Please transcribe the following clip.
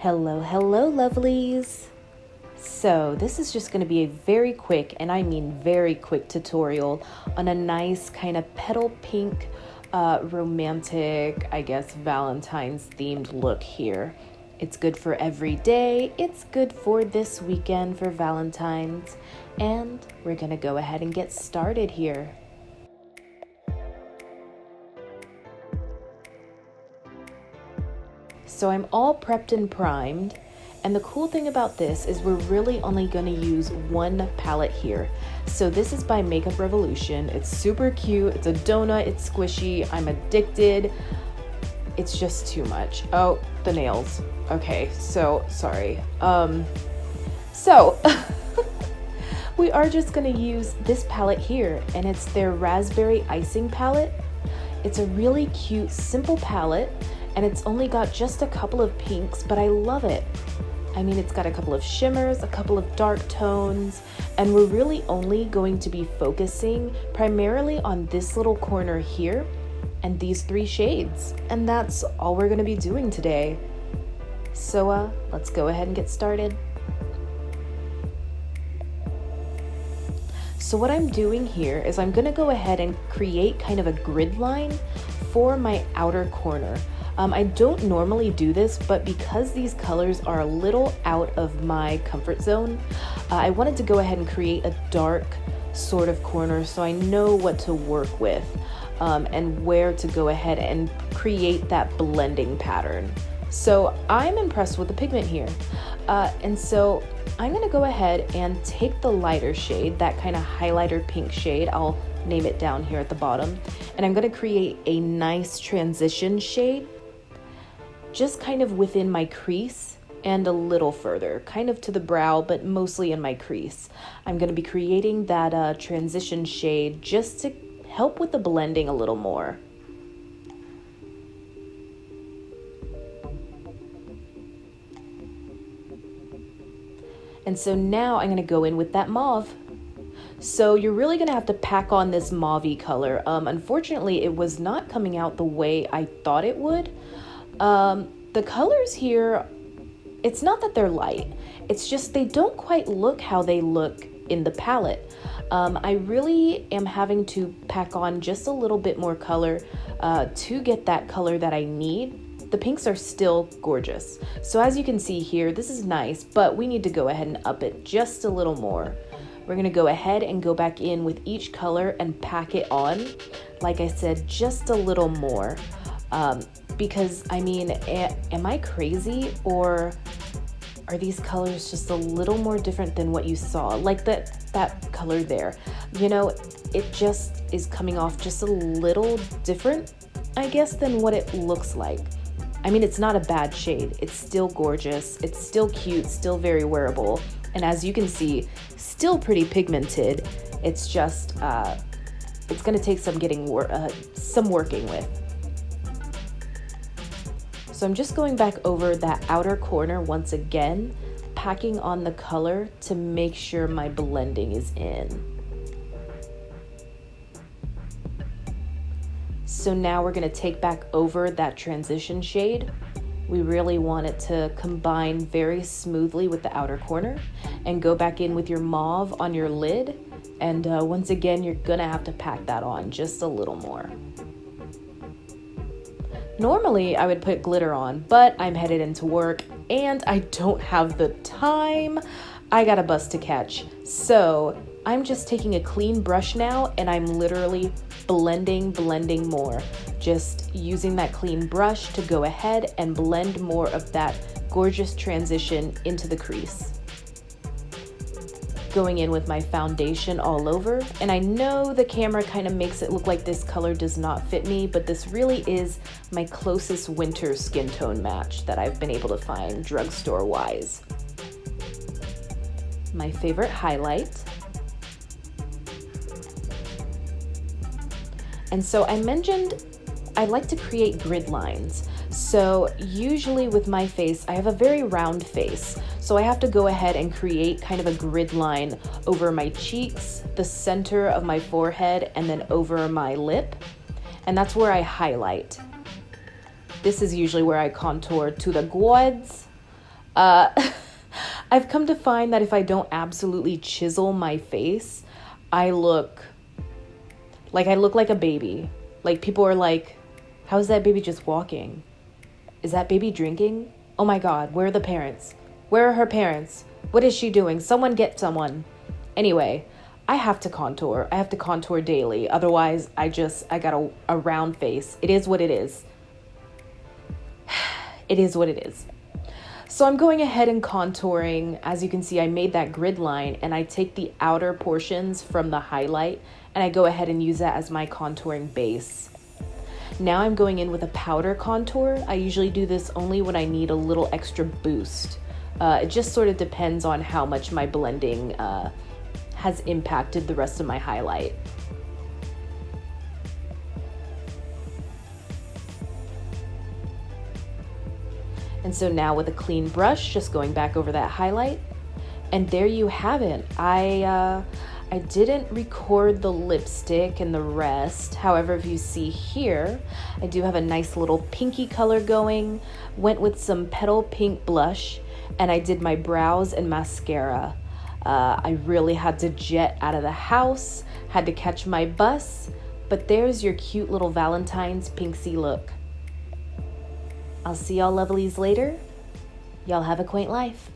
Hello, lovelies. So this is just going to be a very quick, and I mean very quick tutorial on a nice kind of petal pink, romantic, I guess, Valentine's themed look here. It's good for every day. It's good for this weekend for Valentine's. And we're going to go ahead and get started here. So I'm all prepped and primed, and the cool thing about this is we're really only going to use one palette here. So this is by Makeup Revolution. It's super cute, it's a donut, it's squishy, I'm addicted. It's just too much. Oh, the nails. Okay, so sorry. We are just going to use this palette here, and it's their Raspberry Icing palette. It's a really cute, simple palette. And it's only got just a couple of pinks, but I love it. I mean, it's got a couple of shimmers, a couple of dark tones, and we're really only going to be focusing primarily on this little corner here and these three shades. And that's all we're gonna be doing today. So let's go ahead and get started. So what I'm doing here is I'm gonna go ahead and create kind of a grid line for my outer corner. I don't normally do this, but because these colors are a little out of my comfort zone, I wanted to go ahead and create a dark sort of corner so I know what to work with and where to go ahead and create that blending pattern. So I'm impressed with the pigment here. And so I'm gonna go ahead and take the lighter shade, that kind of highlighter pink shade. I'll name it down here at the bottom. And I'm gonna create a nice transition shade just kind of within my crease and a little further, kind of to the brow, but mostly in my crease. I'm going to be creating that transition shade just to help with the blending a little more. And so now I'm going to go in with that mauve. So you're really going to have to pack on this mauve-y color. Unfortunately, it was not coming out the way I thought it would. The colors here, it's not that they're light, it's just they don't quite look how they look in the palette. I really am having to pack on just a little bit more color to get that color that I need. The pinks are still gorgeous. So as you can see here, this is nice, but we need to go ahead and up it just a little more. We're gonna go ahead and go back in with each color and pack it on, like I said, just a little more. Because I mean, am I crazy, or are these colors just a little more different than what you saw? Like that color there, you know, it just is coming off just a little different, I guess, than what it looks like. I mean, it's not a bad shade. It's still gorgeous. It's still cute, still very wearable. And as you can see, still pretty pigmented. It's just, it's gonna take some working with. So I'm just going back over that outer corner once again, packing on the color to make sure my blending is in. So now we're going to take back over that transition shade. We really want it to combine very smoothly with the outer corner, and go back in with your mauve on your lid. And once again, you're going to have to pack that on just a little more. Normally, I would put glitter on, but I'm headed into work and I don't have the time. I got a bus to catch. So I'm just taking a clean brush now, and I'm literally blending more. Just using that clean brush to go ahead and blend more of that gorgeous transition into the crease. Going in with my foundation all over, and I know the camera kind of makes it look like this color does not fit me, but this really is my closest winter skin tone match that I've been able to find drugstore wise. My favorite highlight. And so I mentioned I like to create grid lines. So usually with my face, I have a very round face. So I have to go ahead and create kind of a grid line over my cheeks, the center of my forehead, and then over my lip. And that's where I highlight. This is usually where I contour to the gods. Uh, I've come to find that if I don't absolutely chisel my face, I look like a baby. Like, people are like, how is that baby just walking? Is that baby drinking? Oh my God, where are the parents? Where are her parents? What is she doing? Someone get someone. Anyway, I have to contour. I have to contour daily. Otherwise, I got a round face. It is what it is. It is what it is. So I'm going ahead and contouring. As you can see, I made that grid line, and I take the outer portions from the highlight and I go ahead and use that as my contouring base. Now I'm going in with a powder contour. I usually do this only when I need a little extra boost. It just sort of depends on how much my blending has impacted the rest of my highlight. And so now with a clean brush, just going back over that highlight, and there you have it. I didn't record the lipstick and the rest. However, if you see here, I do have a nice little pinky color going, went with some petal pink blush, and I did my brows and mascara. I really had to jet out of the house, had to catch my bus, but there's your cute little Valentine's pinksy look. I'll see y'all lovelies later. Y'all have a quaint life.